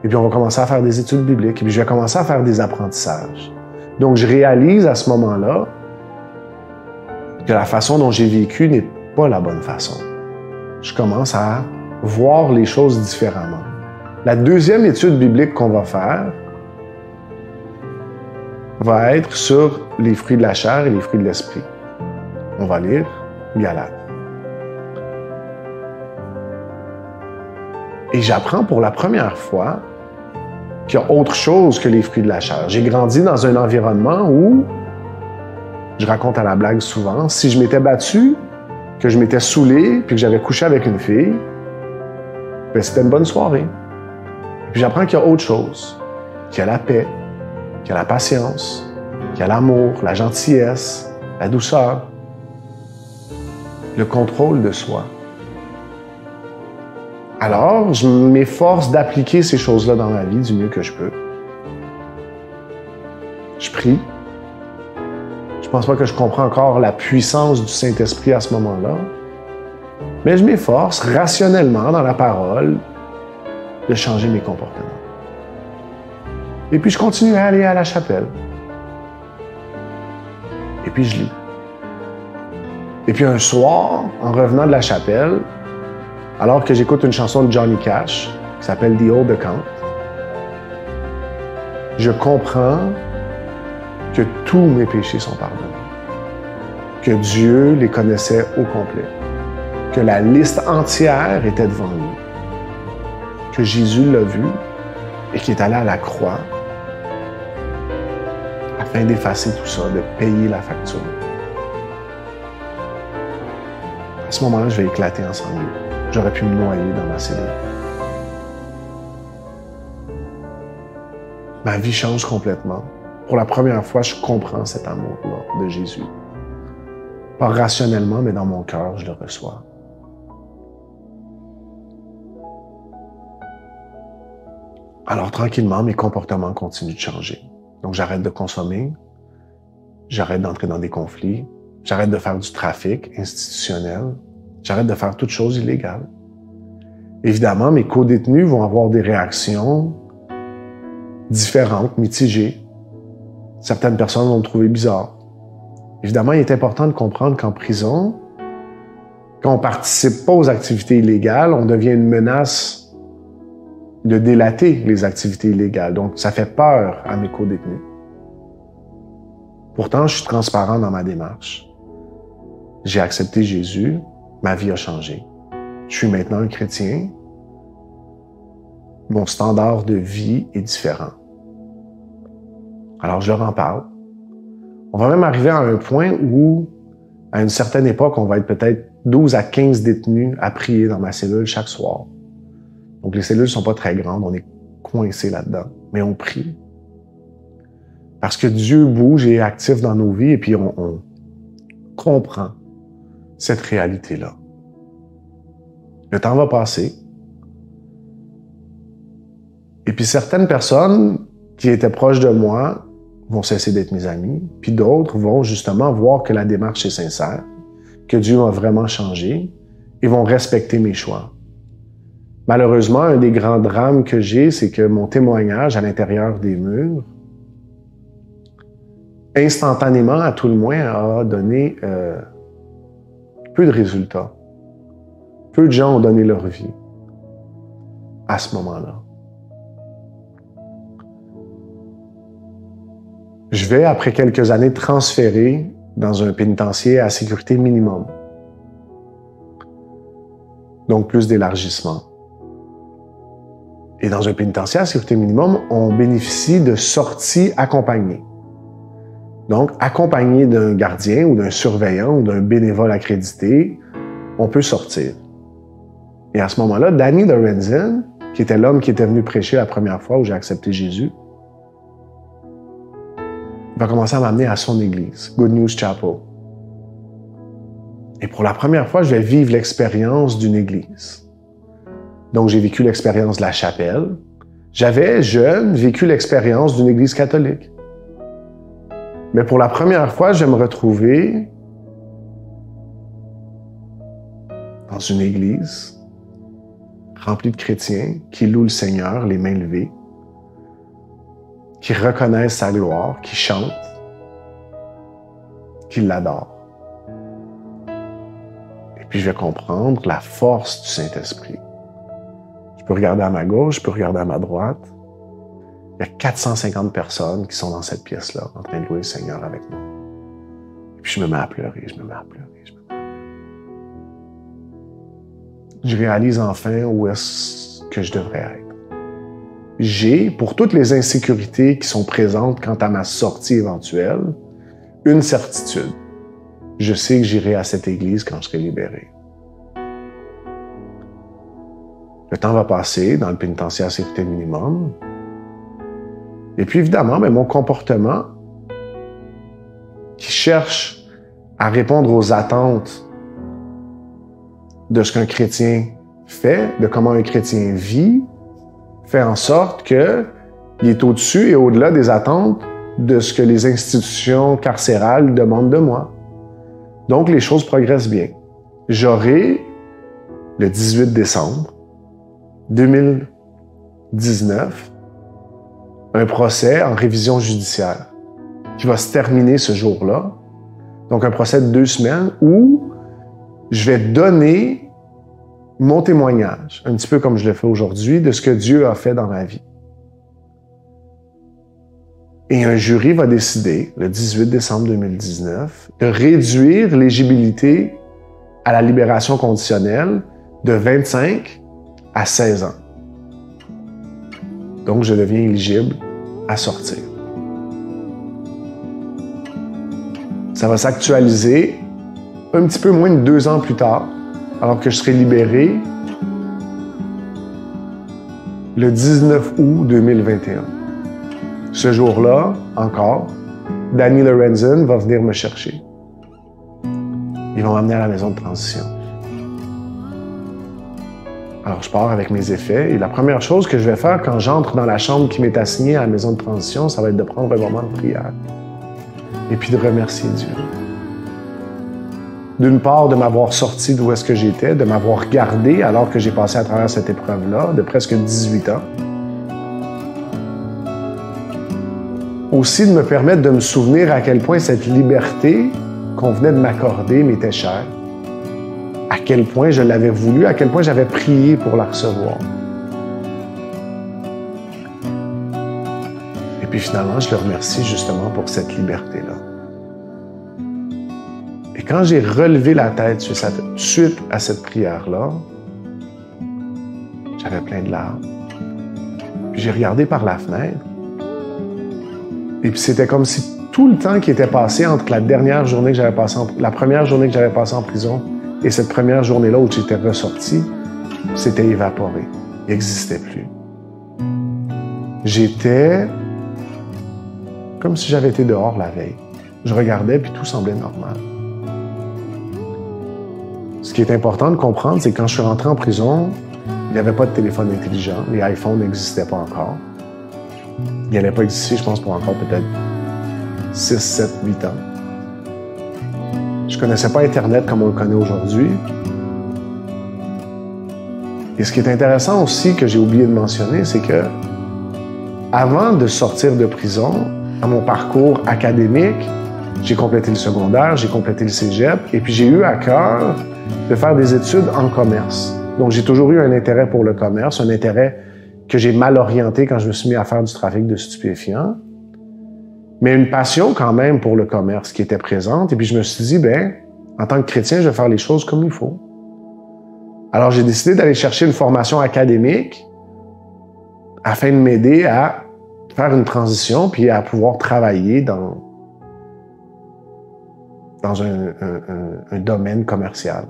Et puis, on va commencer à faire des études bibliques, et puis je vais commencer à faire des apprentissages. Donc, je réalise à ce moment-là que la façon dont j'ai vécu n'est pas la bonne façon. Je commence à voir les choses différemment. La deuxième étude biblique qu'on va faire va être sur les fruits de la chair et les fruits de l'esprit. On va lire Galates. Et j'apprends pour la première fois qu'il y a autre chose que les fruits de la chair. J'ai grandi dans un environnement où, je raconte à la blague souvent, si je m'étais battu, que je m'étais saoulé, puis que j'avais couché avec une fille, ben c'était une bonne soirée. Puis j'apprends qu'il y a autre chose, qu'il y a la paix, qu'il y a la patience, qu'il y a l'amour, la gentillesse, la douceur, le contrôle de soi. Alors, je m'efforce d'appliquer ces choses-là dans ma vie du mieux que je peux. Je prie. Je pense pas que je comprends encore la puissance du Saint-Esprit à ce moment-là, mais je m'efforce rationnellement dans la parole de changer mes comportements. Et puis, je continue à aller à la chapelle. Et puis, je lis. Et puis, un soir, en revenant de la chapelle, alors que j'écoute une chanson de Johnny Cash qui s'appelle The Old Account, je comprends que tous mes péchés sont pardonnés, que Dieu les connaissait au complet, que la liste entière était devant lui, que Jésus l'a vu et qu'il est allé à la croix afin d'effacer tout ça, de payer la facture. À ce moment-là, je vais éclater en sanglots. J'aurais pu me noyer dans ma cellule. Ma vie change complètement. Pour la première fois, je comprends cet amour-là de Jésus. Pas rationnellement, mais dans mon cœur, je le reçois. Alors, tranquillement, mes comportements continuent de changer. Donc, j'arrête de consommer, j'arrête d'entrer dans des conflits, j'arrête de faire du trafic institutionnel, j'arrête de faire toute chose illégale. Évidemment, mes co-détenus vont avoir des réactions différentes, mitigées. Certaines personnes vont me trouver bizarre. Évidemment, il est important de comprendre qu'en prison, quand on ne participe pas aux activités illégales, on devient une menace de délater les activités illégales. Donc, ça fait peur à mes co-détenus. Pourtant, je suis transparent dans ma démarche. J'ai accepté Jésus, ma vie a changé. Je suis maintenant un chrétien. Mon standard de vie est différent. Alors, je leur en parle. On va même arriver à un point où, à une certaine époque, on va être peut-être 12 à 15 détenus à prier dans ma cellule chaque soir. Donc, les cellules sont pas très grandes, on est coincés là-dedans, mais on prie. Parce que Dieu bouge et est actif dans nos vies, et puis comprend cette réalité-là. Le temps va passer. Et puis certaines personnes qui étaient proches de moi vont cesser d'être mes amis, puis d'autres vont justement voir que la démarche est sincère, que Dieu m'a vraiment changé, et vont respecter mes choix. Malheureusement, un des grands drames que j'ai, c'est que mon témoignage à l'intérieur des murs, instantanément, à tout le moins, a donné peu de résultats. Peu de gens ont donné leur vie à ce moment-là. Je vais, après quelques années, transférer dans un pénitencier à sécurité minimum. Donc, plus d'élargissement. Et dans un pénitencier à sécurité minimum, on bénéficie de sorties accompagnées. Donc, accompagné d'un gardien ou d'un surveillant ou d'un bénévole accrédité, on peut sortir. Et à ce moment-là, Danny Lorenzen, qui était l'homme qui était venu prêcher la première fois où j'ai accepté Jésus, va commencer à m'amener à son église, Good News Chapel. Et pour la première fois, je vais vivre l'expérience d'une église. Donc, j'ai vécu l'expérience de la chapelle. J'avais, jeune, vécu l'expérience d'une église catholique. Mais pour la première fois, je vais me retrouver dans une église remplie de chrétiens qui louent le Seigneur, les mains levées, qui reconnaissent sa gloire, qui chantent, qui l'adorent. Et puis je vais comprendre la force du Saint-Esprit. Je peux regarder à ma gauche, je peux regarder à ma droite. Il y a 450 personnes qui sont dans cette pièce-là, en train de louer le Seigneur avec moi. Et puis je me mets à pleurer, je me mets à pleurer, je me mets à pleurer. Je réalise enfin où est-ce que je devrais être. J'ai, pour toutes les insécurités qui sont présentes quant à ma sortie éventuelle, une certitude. Je sais que j'irai à cette église quand je serai libéré. Le temps va passer dans le pénitencier à sécurité minimum. Et puis évidemment, mon comportement qui cherche à répondre aux attentes de ce qu'un chrétien fait, de comment un chrétien vit, fait en sorte qu'il est au-dessus et au-delà des attentes de ce que les institutions carcérales demandent de moi. Donc, les choses progressent bien. J'aurai, le 18 décembre 2019, un procès en révision judiciaire qui va se terminer ce jour-là. Donc, un procès de 2 semaines où je vais donner mon témoignage, un petit peu comme je le fais aujourd'hui, de ce que Dieu a fait dans ma vie. Et un jury va décider, le 18 décembre 2019, de réduire l'éligibilité à la libération conditionnelle de 25 à 16 ans. Donc, je deviens éligible à sortir. Ça va s'actualiser un petit peu moins de 2 ans plus tard, alors que je serai libéré le 19 août 2021. Ce jour-là, encore, Danny Lorenzen va venir me chercher. Ils vont m'amener à la maison de transition. Alors, je pars avec mes effets et la première chose que je vais faire quand j'entre dans la chambre qui m'est assignée à la maison de transition, ça va être de prendre un moment de prière et puis de remercier Dieu. D'une part, de m'avoir sorti d'où est-ce que j'étais, de m'avoir gardé alors que j'ai passé à travers cette épreuve-là de presque 18 ans. Aussi, de me permettre de me souvenir à quel point cette liberté qu'on venait de m'accorder m'était chère. À quel point je l'avais voulu, à quel point j'avais prié pour la recevoir. Et puis finalement, je le remercie justement pour cette liberté-là. Et quand j'ai relevé la tête suite à cette prière-là, j'avais plein de larmes. Puis j'ai regardé par la fenêtre, et puis c'était comme si tout le temps qui était passé entre la première journée que j'avais passée en prison et cette première journée-là où j'étais ressorti, s'était évaporé. Il n'existait plus. J'étais comme si j'avais été dehors la veille. Je regardais, puis tout semblait normal. Ce qui est important de comprendre, c'est que quand je suis rentré en prison, il n'y avait pas de téléphone intelligent. Les iPhones n'existaient pas encore. Ils n'allaient pas exister, je pense, pour encore peut-être 6, 7, 8 ans. Je ne connaissais pas Internet comme on le connaît aujourd'hui. Et ce qui est intéressant aussi, que j'ai oublié de mentionner, c'est que avant de sortir de prison, à mon parcours académique, j'ai complété le secondaire, j'ai complété le cégep, et puis j'ai eu à cœur de faire des études en commerce. Donc, j'ai toujours eu un intérêt pour le commerce, un intérêt que j'ai mal orienté quand je me suis mis à faire du trafic de stupéfiants, mais une passion quand même pour le commerce qui était présente. Et puis, je me suis dit, en tant que chrétien, je vais faire les choses comme il faut. Alors, j'ai décidé d'aller chercher une formation académique afin de m'aider à faire une transition puis à pouvoir travailler dans un domaine commercial.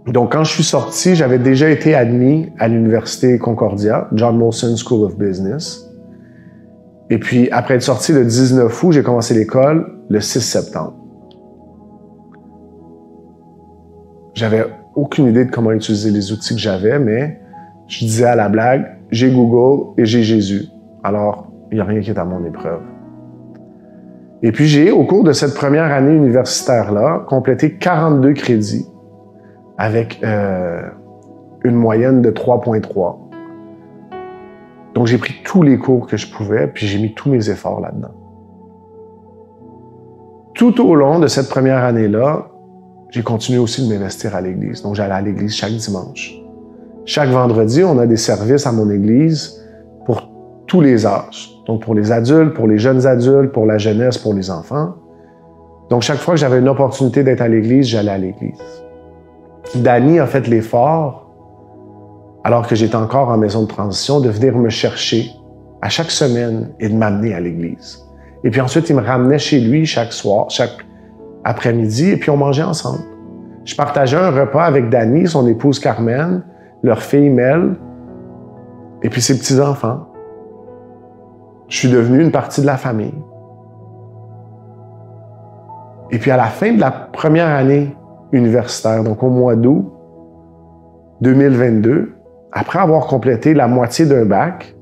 Donc, quand je suis sorti, j'avais déjà été admis à l'Université Concordia, John Molson School of Business. Et puis, après être sorti le 19 août, j'ai commencé l'école le 6 septembre. J'avais aucune idée de comment utiliser les outils que j'avais, mais je disais à la blague, j'ai Google et j'ai Jésus. Alors, il n'y a rien qui est à mon épreuve. Et puis, j'ai, au cours de cette première année universitaire-là, complété 42 crédits avec une moyenne de 3,3. Donc, j'ai pris tous les cours que je pouvais, puis j'ai mis tous mes efforts là-dedans. Tout au long de cette première année-là, j'ai continué aussi de m'investir à l'église. Donc, j'allais à l'église chaque dimanche. Chaque vendredi, on a des services à mon église pour tous les âges. Donc, pour les adultes, pour les jeunes adultes, pour la jeunesse, pour les enfants. Donc, chaque fois que j'avais une opportunité d'être à l'église, j'allais à l'église. Danny a fait l'effort, alors que j'étais encore en maison de transition, de venir me chercher à chaque semaine et de m'amener à l'église. Et puis ensuite, il me ramenait chez lui chaque soir, chaque après-midi, et puis on mangeait ensemble. Je partageais un repas avec Danny, son épouse Carmen, leur fille Mel, et puis ses petits-enfants. Je suis devenu une partie de la famille. Et puis à la fin de la première année universitaire, donc au mois d'août 2022, après avoir complété la moitié d'un bac,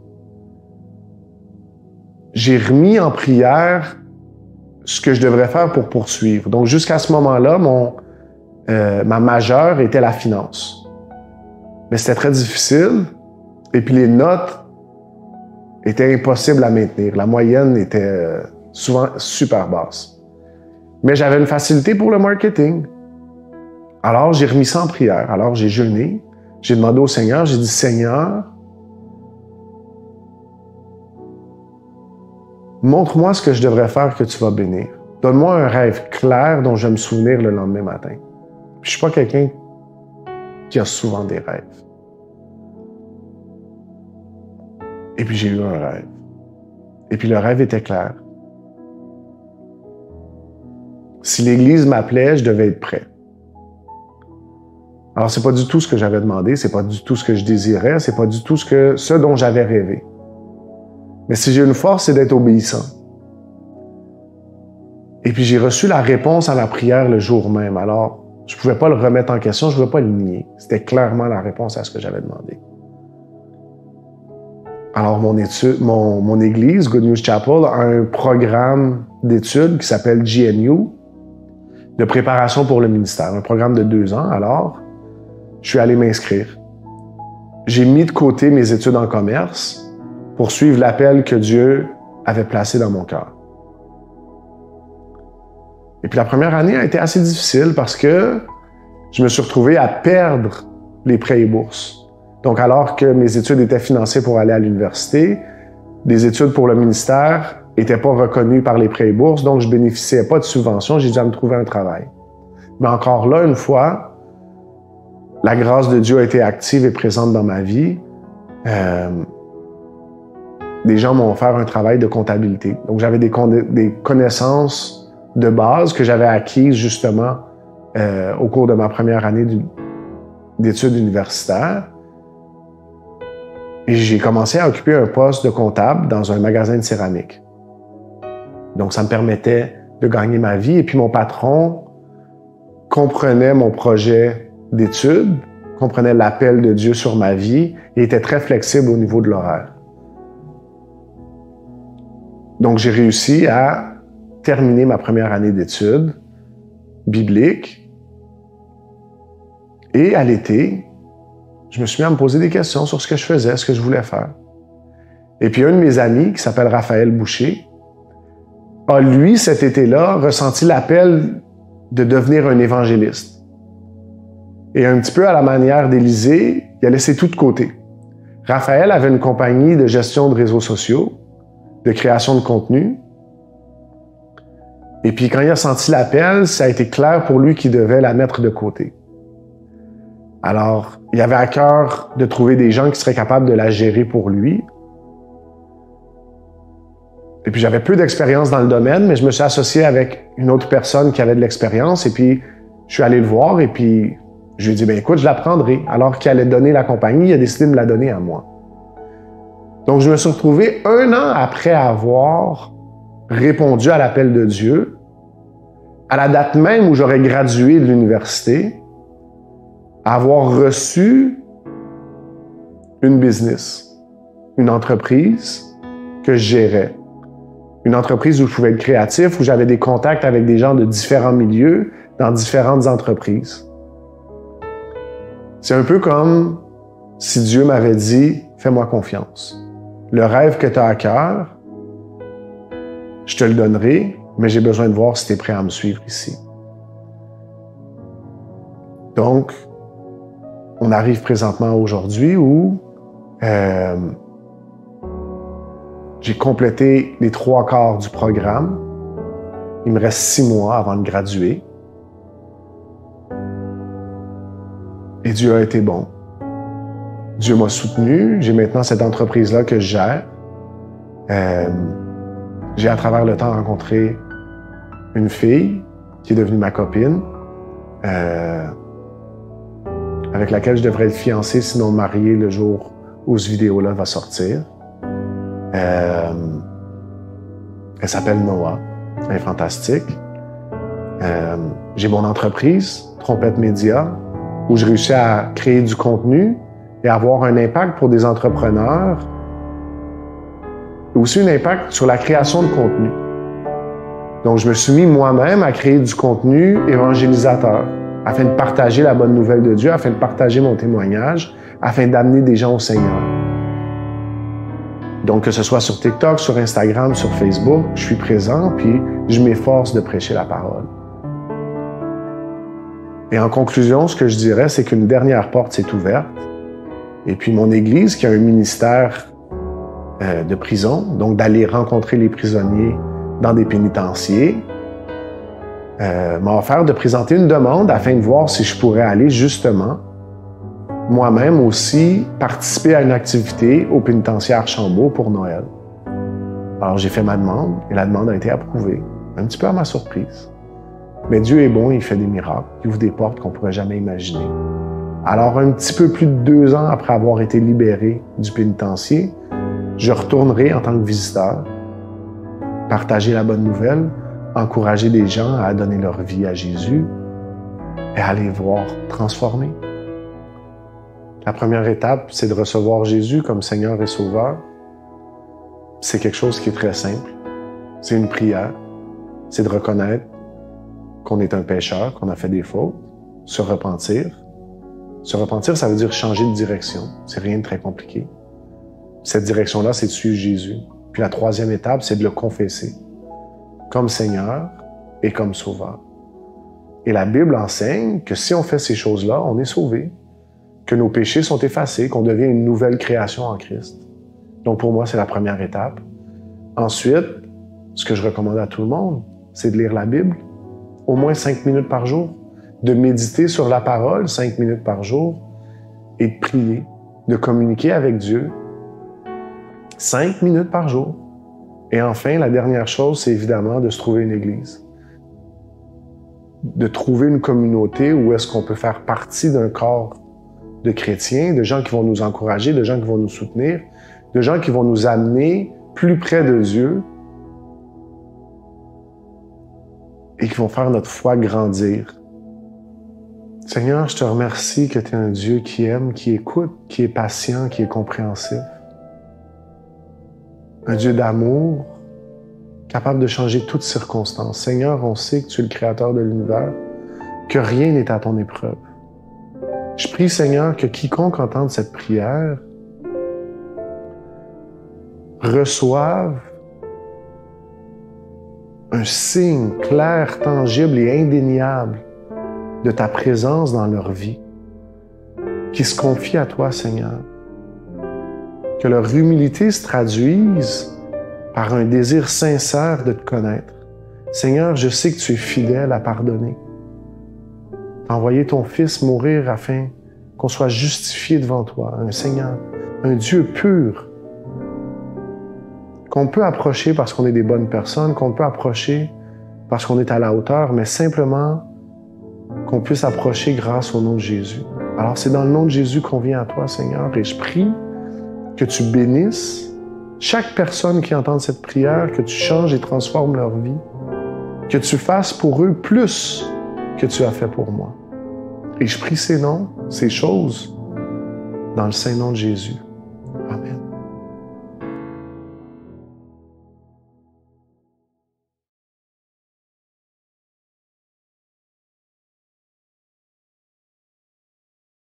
j'ai remis en prière ce que je devrais faire pour poursuivre. Donc jusqu'à ce moment-là, ma majeure était la finance. Mais c'était très difficile, et puis les notes étaient impossibles à maintenir. La moyenne était souvent super basse. Mais j'avais une facilité pour le marketing. Alors, j'ai remis ça en prière. Alors, j'ai jeûné. J'ai demandé au Seigneur, j'ai dit, Seigneur, montre-moi ce que je devrais faire que tu vas bénir. Donne-moi un rêve clair dont je vais me souvenir le lendemain matin. Je suis pas quelqu'un qui a souvent des rêves. Et puis, j'ai eu un rêve. Et puis, le rêve était clair. Si l'Église m'appelait, je devais être prêt. Alors, c'est pas du tout ce que j'avais demandé, c'est pas du tout ce que je désirais, c'est pas du tout ce dont j'avais rêvé. Mais si j'ai une force, c'est d'être obéissant. Et puis, j'ai reçu la réponse à la prière le jour même. Alors, je pouvais pas le remettre en question, je pouvais pas le nier. C'était clairement la réponse à ce que j'avais demandé. Alors, mon église, Good News Chapel, a un programme d'études qui s'appelle GNU, de préparation pour le ministère, un programme de 2 ans. Alors, je suis allé m'inscrire. J'ai mis de côté mes études en commerce pour suivre l'appel que Dieu avait placé dans mon cœur. Et puis la première année a été assez difficile parce que je me suis retrouvé à perdre les prêts et bourses. Donc, alors que mes études étaient financées pour aller à l'université, des études pour le ministère n'étaient pas reconnues par les prêts et bourses, donc je bénéficiais pas de subventions, j'ai dû me trouver un travail. Mais encore là, une fois, la grâce de Dieu a été active et présente dans ma vie. Des gens m'ont offert un travail de comptabilité. Donc, j'avais des connaissances de base que j'avais acquises justement au cours de ma première année d'études universitaires. Et j'ai commencé à occuper un poste de comptable dans un magasin de céramique. Donc, ça me permettait de gagner ma vie. Et puis, mon patron, comprenait mon projet d'études, comprenait l'appel de Dieu sur ma vie et était très flexible au niveau de l'horaire. Donc, j'ai réussi à terminer ma première année d'études bibliques. Et à l'été, je me suis mis à me poser des questions sur ce que je faisais, ce que je voulais faire. Et puis, un de mes amis, qui s'appelle Raphaël Boucher, a, lui, cet été-là, ressenti l'appel de devenir un évangéliste. Et un petit peu à la manière d'Élisée, il a laissé tout de côté. Raphaël avait une compagnie de gestion de réseaux sociaux, de création de contenu. Et puis, quand il a senti l'appel, ça a été clair pour lui qu'il devait la mettre de côté. Alors, il avait à cœur de trouver des gens qui seraient capables de la gérer pour lui. Et puis, j'avais peu d'expérience dans le domaine, mais je me suis associé avec une autre personne qui avait de l'expérience. Et puis, je suis allé le voir et puis, je lui ai dit, bien, écoute, je la prendrai. Alors qu'il allait donner la compagnie, il a décidé de me la donner à moi. Donc, je me suis retrouvé 1 an après avoir répondu à l'appel de Dieu, à la date même où j'aurais gradué de l'université, à avoir reçu une business, une entreprise que je gérais. Une entreprise où je pouvais être créatif, où j'avais des contacts avec des gens de différents milieux, dans différentes entreprises. C'est un peu comme si Dieu m'avait dit, fais-moi confiance. Le rêve que tu as à cœur, je te le donnerai, mais j'ai besoin de voir si tu es prêt à me suivre ici. Donc, on arrive présentement aujourd'hui où j'ai complété les 3/4 du programme. Il me reste 6 mois avant de graduer. Et Dieu a été bon. Dieu m'a soutenu. J'ai maintenant cette entreprise-là que je gère. J'ai à travers le temps rencontré une fille qui est devenue ma copine, avec laquelle je devrais être fiancé, sinon marié le jour où cette vidéo-là va sortir. Elle s'appelle Noah. Elle est fantastique. J'ai mon entreprise, Trompette Média, où je réussis à créer du contenu et avoir un impact pour des entrepreneurs, et aussi un impact sur la création de contenu. Donc, je me suis mis moi-même à créer du contenu évangélisateur, afin de partager la bonne nouvelle de Dieu, afin de partager mon témoignage, afin d'amener des gens au Seigneur. Donc, que ce soit sur TikTok, sur Instagram, sur Facebook, je suis présent, puis je m'efforce de prêcher la parole. Et en conclusion, ce que je dirais, c'est qu'une dernière porte s'est ouverte. Et puis mon Église, qui a un ministère de prison, donc d'aller rencontrer les prisonniers dans des pénitenciers, m'a offert de présenter une demande afin de voir si je pourrais aller justement moi-même aussi participer à une activité au pénitencier Archambault pour Noël. Alors j'ai fait ma demande et la demande a été approuvée, un petit peu à ma surprise. Mais Dieu est bon, il fait des miracles, il ouvre des portes qu'on ne pourrait jamais imaginer. Alors un petit peu plus de 2 ans après avoir été libéré du pénitencier, je retournerai en tant que visiteur, partager la bonne nouvelle, encourager des gens à donner leur vie à Jésus et à les voir transformer. La première étape, c'est de recevoir Jésus comme Seigneur et Sauveur. C'est quelque chose qui est très simple. C'est une prière. C'est de reconnaître qu'on est un pécheur, qu'on a fait des fautes, se repentir. Se repentir, ça veut dire changer de direction. C'est rien de très compliqué. Cette direction-là, c'est de suivre Jésus. Puis la 3e étape, c'est de le confesser comme Seigneur et comme Sauveur. Et la Bible enseigne que si on fait ces choses-là, on est sauvé, que nos péchés sont effacés, qu'on devient une nouvelle création en Christ. Donc pour moi, c'est la première étape. Ensuite, ce que je recommande à tout le monde, c'est de lire la Bible, au moins 5 minutes par jour, de méditer sur la parole 5 minutes par jour et de prier, de communiquer avec Dieu 5 minutes par jour. Et enfin, la dernière chose, c'est évidemment de se trouver une église. De trouver une communauté où est-ce qu'on peut faire partie d'un corps de chrétiens, de gens qui vont nous encourager, de gens qui vont nous soutenir, de gens qui vont nous amener plus près de Dieu et qui vont faire notre foi grandir. Seigneur, je te remercie que tu es un Dieu qui aime, qui écoute, qui est patient, qui est compréhensif. Un Dieu d'amour, capable de changer toutes circonstances. Seigneur, on sait que tu es le créateur de l'univers, que rien n'est à ton épreuve. Je prie, Seigneur, que quiconque entende cette prière reçoive un signe clair, tangible et indéniable de ta présence dans leur vie, qui se confie à toi, Seigneur. Que leur humilité se traduise par un désir sincère de te connaître. Seigneur, je sais que tu es fidèle à pardonner. Tu as envoyé ton Fils mourir afin qu'on soit justifié devant toi, un Seigneur, un Dieu pur, qu'on peut approcher parce qu'on est des bonnes personnes, qu'on peut approcher parce qu'on est à la hauteur, mais simplement qu'on puisse approcher grâce au nom de Jésus. Alors c'est dans le nom de Jésus qu'on vient à toi, Seigneur, et je prie que tu bénisses chaque personne qui entend cette prière, que tu changes et transformes leur vie, que tu fasses pour eux plus que tu as fait pour moi. Et je prie ces noms, ces choses, dans le saint nom de Jésus.